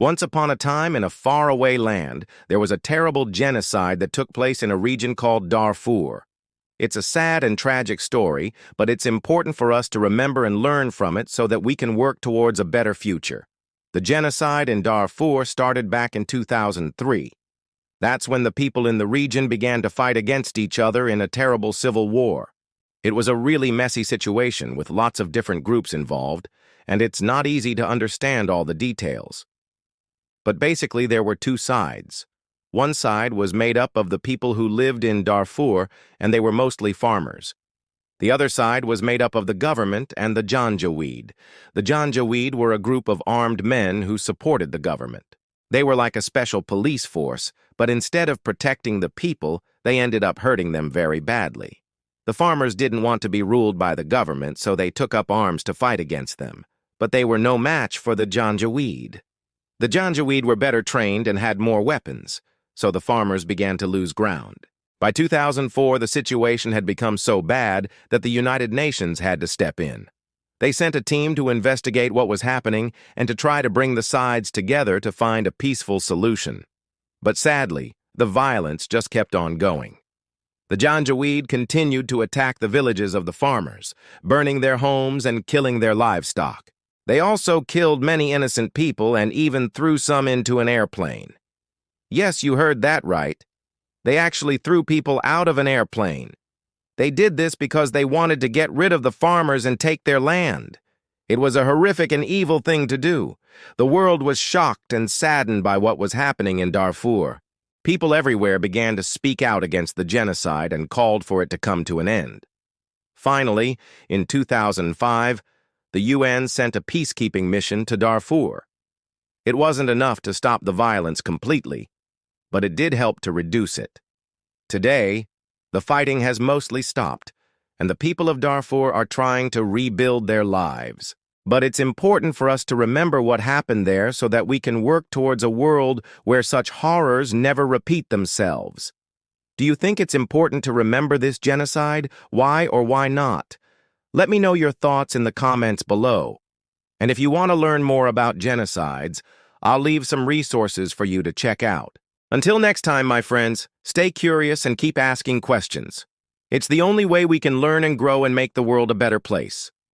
Once upon a time, in a faraway land, there was a terrible genocide that took place in a region called Darfur. It's a sad and tragic story, but it's important for us to remember and learn from it so that we can work towards a better future. The genocide in Darfur started back in 2003. That's when the people in the region began to fight against each other in a terrible civil war. It was a really messy situation with lots of different groups involved, and it's not easy to understand all the details. But basically, there were two sides. One side was made up of the people who lived in Darfur, and they were mostly farmers. The other side was made up of the government and the Janjaweed. The Janjaweed were a group of armed men who supported the government. They were like a special police force, but instead of protecting the people, they ended up hurting them very badly. The farmers didn't want to be ruled by the government, so they took up arms to fight against them. But they were no match for the Janjaweed. The Janjaweed were better trained and had more weapons, so the farmers began to lose ground. By 2004, the situation had become so bad that the United Nations had to step in. They sent a team to investigate what was happening and to try to bring the sides together to find a peaceful solution. But sadly, the violence just kept on going. The Janjaweed continued to attack the villages of the farmers, burning their homes and killing their livestock. They also killed many innocent people and even threw some into an airplane. Yes, you heard that right. They actually threw people out of an airplane. They did this because they wanted to get rid of the farmers and take their land. It was a horrific and evil thing to do. The world was shocked and saddened by what was happening in Darfur. People everywhere began to speak out against the genocide and called for it to come to an end. Finally, in 2005, the UN sent a peacekeeping mission to Darfur. It wasn't enough to stop the violence completely, but it did help to reduce it. Today, the fighting has mostly stopped, and the people of Darfur are trying to rebuild their lives. But it's important for us to remember what happened there so that we can work towards a world where such horrors never repeat themselves. Do you think it's important to remember this genocide? Why or why not? Let me know your thoughts in the comments below. And if you want to learn more about genocides, I'll leave some resources for you to check out. Until next time, my friends, stay curious and keep asking questions. It's the only way we can learn and grow and make the world a better place.